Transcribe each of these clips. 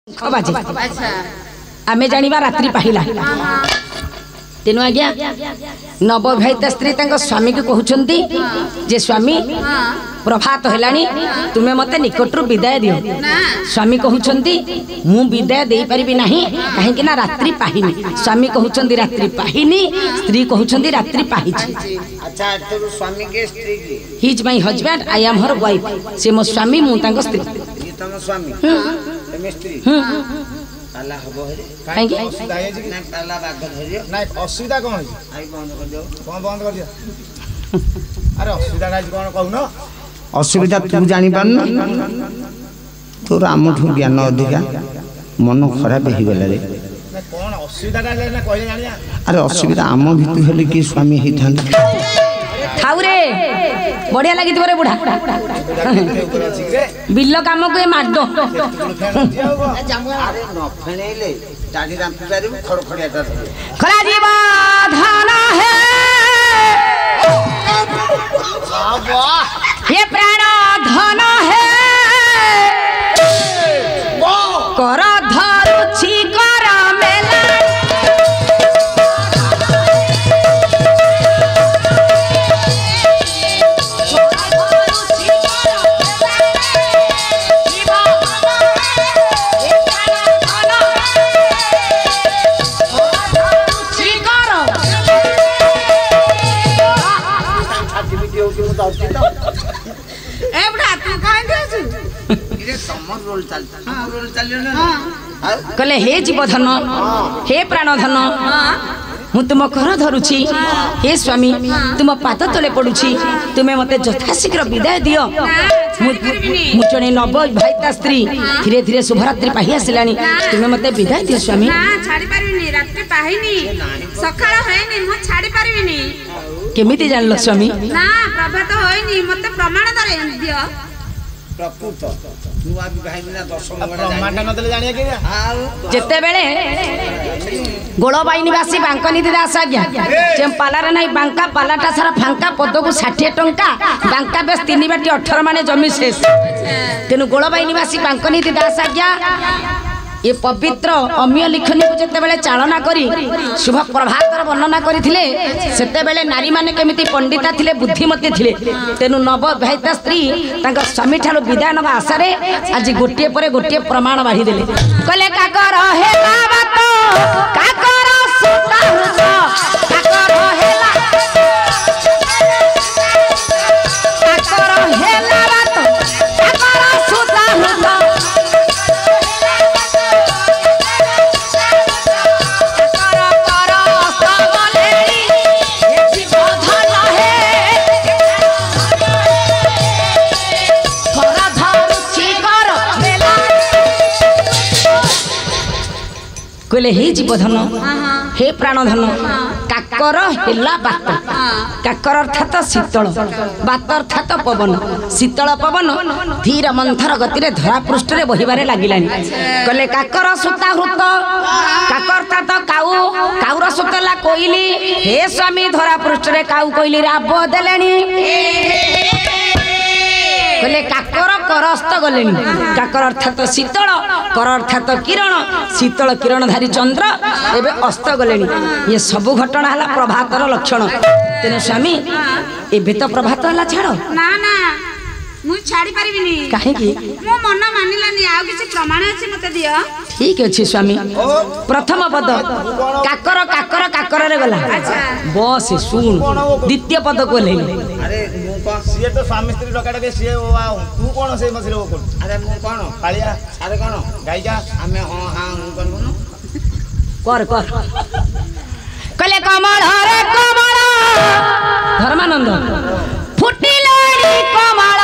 बाजे आमे जानिबा रात्रि पाहिला तेनु आज्ञा नवविवाहिता स्त्री तांको स्वामी को कहउछंती जे स्वामी प्रभात हेलानी तुमे मते निकटरू विदाय दियो। स्वामी कहउछंती मु विदाय देई परिबी नाही काहे कि ना रात्रि पाहिनी। स्वामी कहउछंती रात्रि पाहिनी, स्त्री कहउछंती रात्रि पाहिची। अच्छा तो स्वामी के स्त्री की he is my husband, I am her wife. से मो स्वामी मु तांको स्त्री। ये तम स्वामी तम स्त्री ताला हबो हे काहे कि असुविधा है कि ना ताला बाग धरियो ना असुविधा कोन है आई बंद कर दियो कोन बंद कर दियो। अरे असुविधा गाइस कोन कहू न असुविधा तू जानि पान तोर आमठू ज्ञान अधिका मन खराब हे गेला रे कोन असुविधा गाइस ना कहले जानिया। अरे असुविधा आम भितु हेले कि स्वामी हे थांदा खाऊ रे बढ़िया लगी तोरे बुढ़ा बिल्लो काम को मार दो। अरे न फेनेले दादी राम पिबारे खड़खड़िया ता खरा जीवा धाना है ये प्राण धन है कर धरुछि कर मेला कले हे जीवधन हे प्राणधन मु तुम घर धरुछि। हे स्वामी तुम पाद तले पड़ुछि, तुमे मते यथाशीघ्र विदाय दियो। मु जने नवविवाहिता स्त्री धीरे धीरे शुभरात्रि पाहि आसिलानी, तुमे मते विदाय दियो स्वामी। ना छाड़ी परबिनी, रात्रि पाहिनी, सकाळ होइनी, मु छाड़ी परबिनी। केमिति जानलो स्वामी? ना प्रभात होइनी, मते प्रमाण दरे दियो। प्रपुत नुआ विवाहिनी ना दर्शन प्रमाण न देले जानिया के हां जेते बेले गोळबाई निवासी बांकनीति दास आज्ञा जे पालारे नाही बांका पालाटा सारा फांका पदको 60 टंका बांका बेस 3 बाटी 18 माने जमी शेष। तेनु गोळबाई निवासी बांकनीति दास आज्ञा ये पवित्र अमीय लिखनी को जेते बेले चालना करी शुभ प्रभातर वर्णना करिथिले सेते बेले नारी माने केमिति पंडिता थिले बुद्धिमती थिले। तेनु नवविवाहिता स्त्री तांका स्वामी ठालो विदाय नबा आशा रे आज गोटिए परे गोटिए प्रमाण बाढी देले। कले काकर हेला बात काकर सुता हुत काकर हेला बात काकर सुता हुत कहले हे जीवधन हे प्राणधन काकर हेला बात। काकर अर्थात शीतल, बात अर्थात पवन। शीतल पवन धीर मंथर गति रे धरा पृष्ठ रे बहिबारे लागिलानी। कहले काकर सुता हृत काकर अर्थात काऊ काऊर सुतला कोइली। हे स्वामी धरा पृष्ठ रे काऊ कोइली राब देलेनी। कहले काकर करस्त गलेनी। काकर अर्थात शीतल, कर अर्थात किरण, शीतल किरण धारी चंद्र एबे अस्त गलेनी। ये सब घटना हला प्रभातर लक्षण। तेने स्वामी एबे तो प्रभात हला छाड़ ना ना मु छाड़ी परबिनी। काहे की मो मन मानिलानी, आ किछि प्रमाण अछि मते दियो। ठीक अछि स्वामी। प्रथम पद काकर काकर काकर रे गला। बस सुन द्वितीय पद को ले। अरे मु कोन सिए तो स्वामी स्त्री डकाडा के सिए ओ आ तू कोन से मसिले ओ कोन। अरे मु कोन कालिया अरे कोन गायिका आमे हां हां कोन कोन कर कले कमल रे कमल धर्मानंद फुटिले रे कमल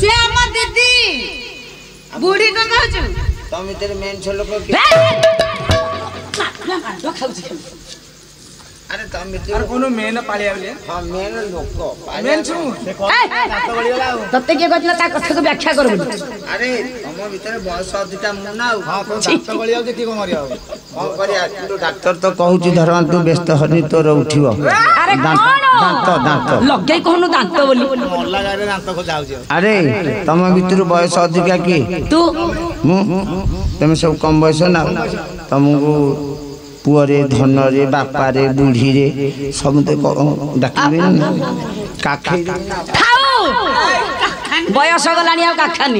श्याम दीदी ବୁଢୀ କଣ କହୁଛୁ? ତମ ଭିତରେ ମେନ୍ ଛୋଟ ଲୋକ ଆରେ ତମ ଭିତରେ কোন মেন পালিয়া বলে ହଁ ମେନ୍ ଲୋକ মেন छु ତତେ କିଏ କହିଥିଲା ତା କଥାକୁ ବ୍ୟାଖ୍ୟା କରିବୁ? ଆରେ ତମ ଭିତରେ ବୟସ ଅଧିକା ମୁଁ ନା ଆଉ ହଁ তো দাঁত গলি যাচ্ছে কি কম মারিয়া କଣ କରିବା କିନ୍ତୁ ଡାକ୍ତର ତ କହୁଛି ଧର ତୁ ବ୍ୟସ୍ତ ହନି ତୋର ଉଠିବ ଆରେ ଦାନ୍ତ କଣ ଦାନ୍ତ ଲଗେଇ କହୁନୁ ଦାନ୍ତ ବୋଲି? মল্লা গাড়ি দাঁত খোঁজা হচ্ছে ଆରେ ତମ ଭିତରୁ ବୟସ ଅଧିକା କିଏ? ତୁ ମୁଁ ତମେ ସବୁ କମ ବୟସ ନା ତମକୁ ପୁଅରେ ଧନରେ ବାପାରେ ବୁଢୀରେ ସମସ୍ତେ ଡାକିବେ ନା କାଖେଇ ଥାଉ ବୟସ ଗଲାଣି ଆଉ କାଖାନି।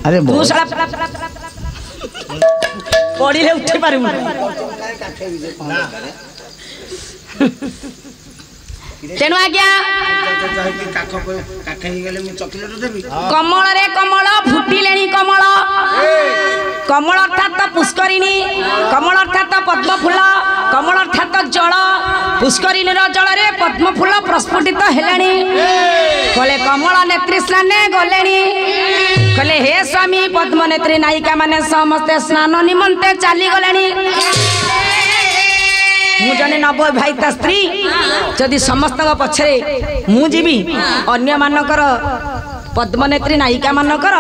ଆରେ ତୁ ଶଳା ପଡ଼ିଲେ ଉଠି ପାରିବୁ। ତେଣୁ ଆଜ୍ଞା କମଳରେ କମଳ ଫୁଟିଲେଣି କମଳ। କମଳ ଅର୍ଥାତ ପୁଷ୍କରିଣୀ, କମଳ ଅର୍ଥାତ ପଦ୍ମ ଫୁଲ, କମଳ ଅର୍ଥାତ ଜଳ। ପୁଷ୍କରିଣୀର ଜଳରେ ପଦ୍ମ ଫୁଲ ପ୍ରସ୍ଫୁଟିତ ହେଲାଣି। କଲେ କମଳ ନେତ୍ରୀ ସ୍ନାନେ ଗଲେଣି। କଲେ ହେ ସ୍ୱାମୀ ପଦ୍ମ ନେତ୍ରୀ ନାୟିକା ମାନେ ସମସ୍ତେ ସ୍ନାନ ନିମନ୍ତେ ଚାଲିଗଲେଣି। ମୁଁ ଜଣେ ନବବିବାହିତା ସ୍ତ୍ରୀ, ଯଦି ସମସ୍ତଙ୍କ ପଛରେ ମୁଁ ଯିବି ଅନ୍ୟମାନଙ୍କର ପଦ୍ମନେତ୍ରୀ ନାୟିକା ମାନଙ୍କର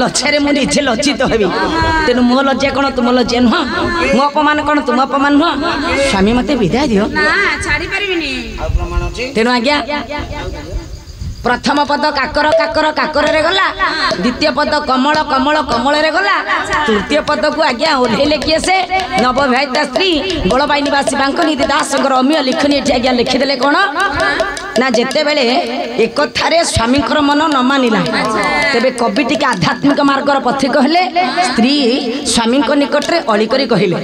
ଲଜ୍ଜାରେ ମୁଁ ନିଜେ ଲଜ୍ଜିତ ହେବି। ତେଣୁ ମୋ ଲଜ୍ଜା କ'ଣ ତୁମ ଲଜ୍ଜା ନୁହଁ? ମୋ ଅପମାନ କ'ଣ ତୁମ ଅପମାନ ନୁହଁ? ସ୍ୱାମୀ ମତେ ବିଦାୟ ଦିଅ। ନା ଛାଡି ପାରିବିନି। ତେଣୁ ଆଜ୍ଞା ପ୍ରଥମ ପଦ କାକର କାକର କାକରରେ ଗଲା, ଦ୍ୱିତୀୟ ପଦ କମଳ କମଳ କମଳରେ ଗଲା, ତୃତୀୟ ପଦକୁ ଆଜ୍ଞା ଓହ୍ଲେଇଲେ କିଏ? ସେ ନବବିବାହିତା ସ୍ତ୍ରୀ ଗୋଳବାହିନୀବାସୀ ବାଙ୍କନିଧି ଦାସଙ୍କର ଅମୀୟ ଲିଖନୀ ଏଠି ଆଜ୍ଞା ଲେଖିଦେଲେ କ'ଣ ନା ଯେତେବେଳେ ଏକଥାରେ ସ୍ୱାମୀଙ୍କର ମନ ନ ମାନିଲା ତେବେ କବି ଟିକେ ଆଧ୍ୟାତ୍ମିକ ମାର୍ଗର ପଥିକ ହେଲେ। ସ୍ତ୍ରୀ ସ୍ୱାମୀଙ୍କ ନିକଟରେ ଅଳି କରି କହିଲେ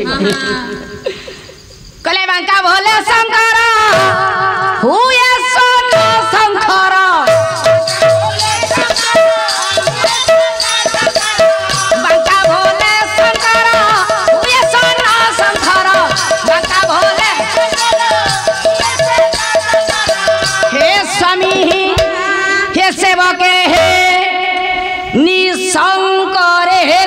କହିଲେ ବାଙ୍କା ଭୋଲେ ଶଙ୍କର ହୁଏ ସୋନ ଶଙ୍କର। ବାଙ୍କା ଭୋଲେ ଶଙ୍କର ହୁଏ ସୋନ ଶଙ୍କର। ବାଙ୍କା ଭୋଲେ हे स्वामी हे सेवके हे निशंकरे हे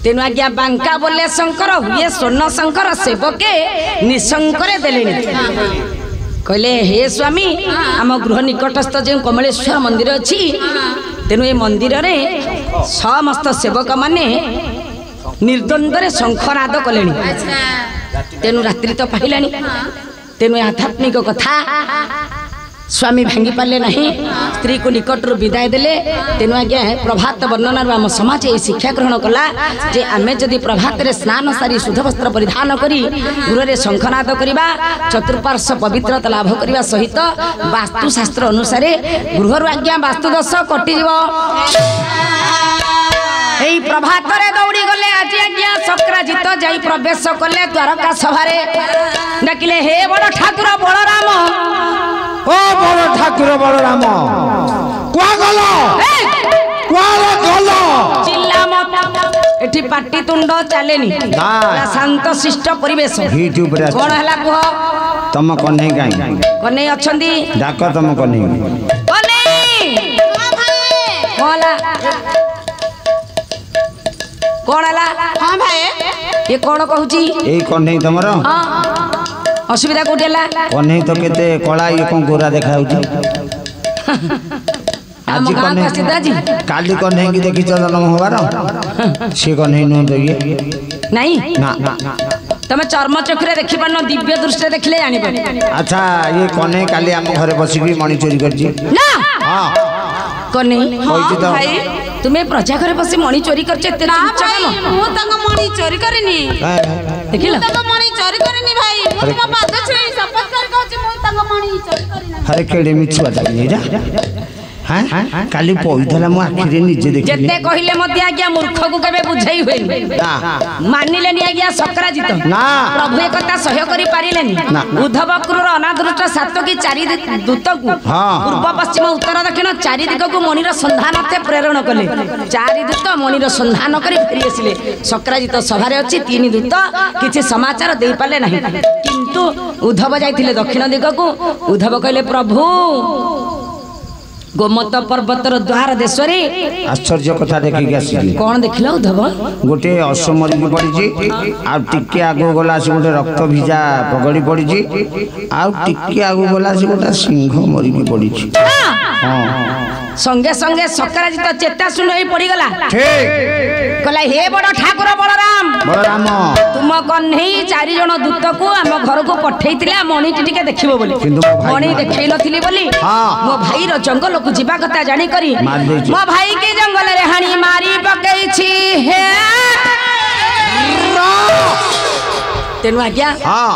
तेणु आज्ञा बांका बोले शंकर हुए स्वर्ण शंकर सेवके निशंकरे देले। कहले हे स्वामी आम गृह निकटस्थ जो कमलेश्वर मंदिर अच्छी तेणु ए मंदिर रे समस्त सेवक माने निर्द्वंद्व शंखनाद कले। तेणु रात्रि तो पाइला तेणु आध्यात्मिक कथा स्वामी भांगी पारे ना स्त्री को निकटू विदाय देले। तेणु आज्ञा प्रभात वर्णन आम समाज ये शिक्षा ग्रहण कला जे आमे जदि प्रभात रे स्नान सारी शुद्ध वस्त्र परिधान करी गृह शंखनाद करवा चतुर्पार्श्व पवित्रता लाभ करने सहित वास्तुशास्त्र अनुसार गृह आज्ञा वास्तु दोष कटिज। यही प्रभात रे दौड़ी गले आज आज्ञा शक्राजित जाई प्रवेश कले द्वारका सभारे डाकिले हे बड़ ठाकुर बलराम ओ बड़ ठाकुर बलराम कुआ गलो चिल्ला मत एठी पाटी तुंड चलेनी शांत शिष्ट परिवेश कौन है कह तुम कन्हई गाई कन्हई अछंदी डाक तुम कन्हई कौन है हाँ भाई ये कौन कहूची ए कन्हई तुमरो हाँ असुविधा कोठी हला कन्हई तो केते कला ये कोन गोरा देखा होची आज कन्हई काली कन्हई की देखि जन्म होबार से कन्हई नु तो ये नहीं ना तमे चर्म चक्षुरे देखि पानो दिव्य दृष्टि देखले जानि पारे। अच्छा ये कन्हई काली हम घरे बसी की मणि चोरी करजी ना हां कन्हई हां भाई तुम्हें प्रजा घरे बसी मणि चोरी करछे ते मु तंग मणि चोरी करनी देखिला तंग मणि चोरी करनी भाई मु तुम पाद छुई शपथ कर कहछि मु तंग मणि चोरी करनी अरे केडे मिछुआ जाई जा हां काली पइथला मो आखिरे निजे देखि जेते कहिले मते आज्ञा मूर्ख को केबे बुझाई होई मानिलेनी आज्ञा सक्राजित ना प्रभु एक कथा सह्य करि पारिलेनी उद्धव क्रूर अनादृष्ट सातकी चारि दूत को पूर्व पश्चिम उत्तर दक्षिण चारि दिग को मणिर संधान ते प्रेरण कले चारि दूत मणिर संधान करी फेरी आसिले सक्राजित सभारे अछि तीन दूत किछि समाचार देई पाले नाही किंतु उद्धव जाइथिले दक्षिण दिग को उद्धव कहले प्रभु गोमत पर्वतर द्वार देशरे आश्चर्य कथा देखि आसी कोन देखिलो उद्धव गोटे असमरी की पड़ी आ टिके आगो गला से गोटे रक्त भिजा पगड़ी पड़ी आ टिके आगो गला से गोटे सिंह मरी की पड़ी संगे संगे सक्राजित चेता सुन होई पड़ी गला ठीक कहला हे बड़ ठाकुर बलराम तुम कन्हई चारि जण दूत को हम घर को पठेइतिला मणि टिके देखिबो बोली मणि देखै नथिली बोली मो भाई रो जंगल को जीवा कथा जानी करी मो भाई के जंगल रे हानी मारी पकई छी हे तेनु आज्ञा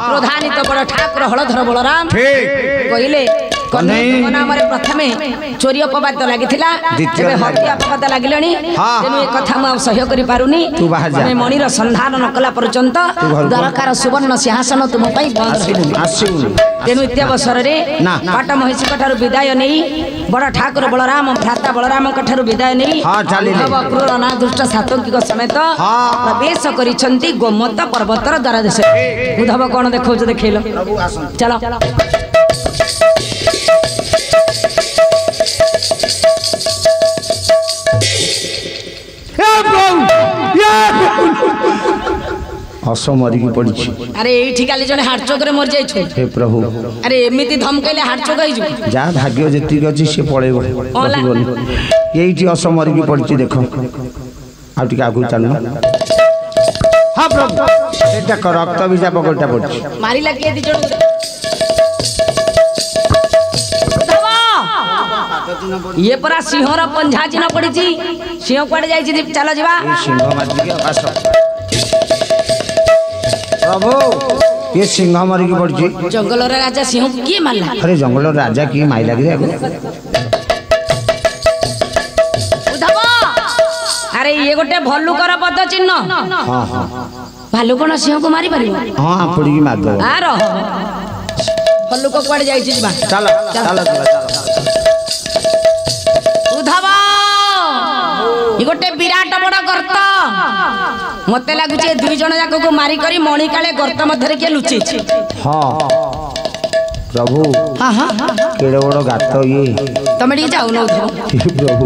प्रधानित बड़ ठाकुर हलधर बलराम कहिले नाम प्रथमे चोरी अपवाद लगिथिला एबे हत्या अपवाद लागिलणी तेनु ए कथा म सहयोग करि पारुनी तमे मणिर संधान न कला पर्यंत दरकार सुवर्ण सिंहासन तुम पई बंद आसिबु तेनु इत्या अवसर रे पाट महिषी कठारु विदाय नेई बड़ ठाकुर बलराम भ्राता बलराम कठारु विदाय नेई उद्धव क्रूर अनादृष्ट सातकी समेत प्रवेश करिसंती गोमत पर्वतर द्वार देश उद्धव कोन देखौछ देखैलो चलो असमरी की पड़ी अरे एठी काली जने हार्ट चोक रे मर जाई छु हे प्रभु अरे एमिति धमकैले हार्ट चोक होई छु जा भाग्य जेति अछि से पळेबो एठी असमरी की पड़ी देखो आ टिका आगु चलनो हां प्रभु एटा कर रक्त बिजा पकड़टा पड़ी मारी लागे दी जण ये परा सिंहर पंझा चिन्ह पड़ी सिंह कुआडे जाई चलो जीवा सिंह मारी के आस प्रभु ये सिंह मारी के पड़ी जंगल रे राजा सिंह की मारला अरे जंगल राजा की माइला रे उद्धव अरे ये गोटे भल्लुकर पद चिन्ह हां हां भालू कोन सिंह को मारी परिबो हां पड़ी की मार दो आ रह भल्लुक कुआडे जाई जीवा चलो चलो चलो ये गोटे विराट बड़ गर्त मते लागुचे दुई जण जाक को मारी करी मणि काले गर्त मध्य के लुचि हां प्रभु हां हां केड़े बड़ गात ये तमे डी जाऊ न प्रभु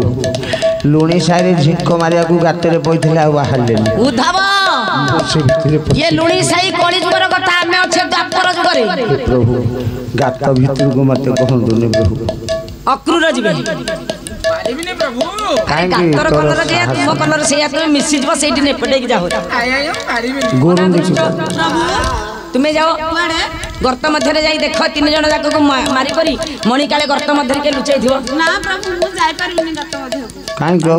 लुणी सारे झिक्को मारिया को गात रे पइथिला आ बाहरले उद्धव ये लुणी साई कली जुगर कथा हमें अच्छे द्वापर जुगरे प्रभु गात भीतर को मते कहंदु ने प्रभु अक्रूर जीवे पारिबिने प्रभु काई कातर कलर जे तुम कलर सेया तुम मिसी जबो सेठी ने पडे के जाओ आयो पारिबिने गोरु देखि तुम्हें जाओ गर्त मध्य रे जाई देखो तीन जण जाक को मारी करी मणि काले गर्त मध्य के लुचै थिबो ना प्रभु मु जाय पारिबिने गर्त मध्य काई गो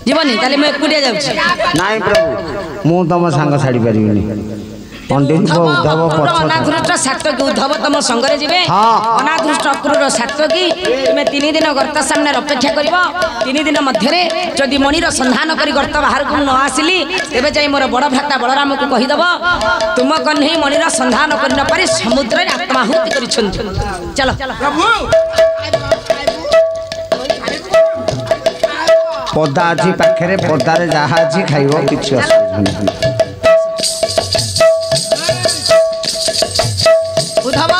जीवनी ताले मैं एकुडिया जाउछी नाही प्रभु मु तम संग छाडी परिबिनी पंडित को उद्धव पछ अनादृष्ट सातकी उद्धव तम संगरे जीवे अनादृष्ट अक्रूर सातकी तुमे 3 दिन गर्त सामने अपेक्षा करिवो 3 दिन मध्य रे जदि मणिर संधान करी गर्त बाहर को न आसिली एबे जाई मोर बड़ भ्राता बलराम को कहि दबो तुम कन्हई मणिर संधान करि न पारि समुद्र रे आत्माहुति करिछन चलो प्रभु पदा अछि पाखरे पदा रे जहा अछि खाइबो किछ असुविधा उद्धव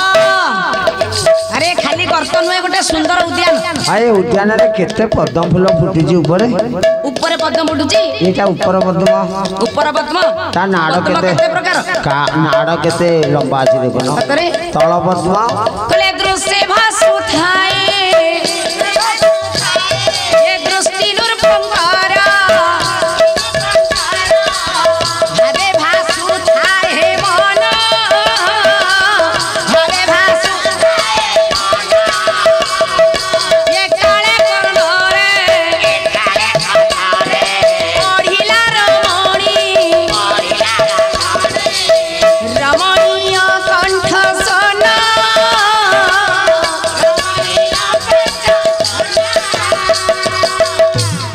अरे खाली गर्त नुहे गोटे सुंदर उद्यान आए उद्यान रे केते पद्म फूल फुटिजी ऊपर पद्म फुटुची एटा ऊपर पद्म ता नाड़ केते प्रकार का नाड़ केते लंबा अछि देखो तळ पद्म कले दृश्य भासु थाए ये दृष्टि नूर पंगारा हरे भासु थाए मन हरे भासु ये काले करनोरे ओढ़िला रमणीय कंठ सोना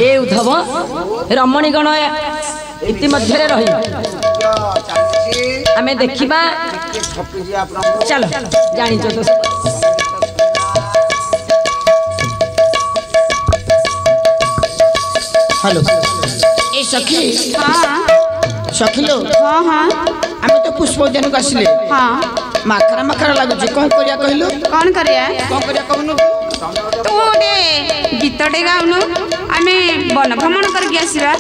ए उद्धव रमणीगण इतिमध्य रही आमे देखिबा चलो जानी तो हेलो ए सखी हाँ सखी लो हाँ हाँ आमे तो पुष्पोद्यान को आसिले हाँ माखरा माखरा लागुଛି कौन करिया कहलो कौन करिया कौन करिया कहनु तू गोटे गीतटे गाउनु आमे वन भ्रमण करके आसीबा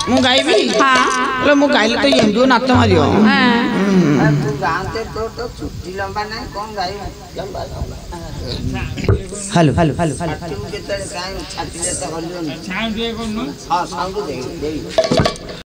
मु गाइबी हाँ लो मु गाइले तो एंदु नाच मारियो हाँ तू गाते तो छुट्टी लंबा नहीं कौन गाई हेलो हेलो हेलो तू केतरे काई छाती ले तो हलियो हां साउंड दे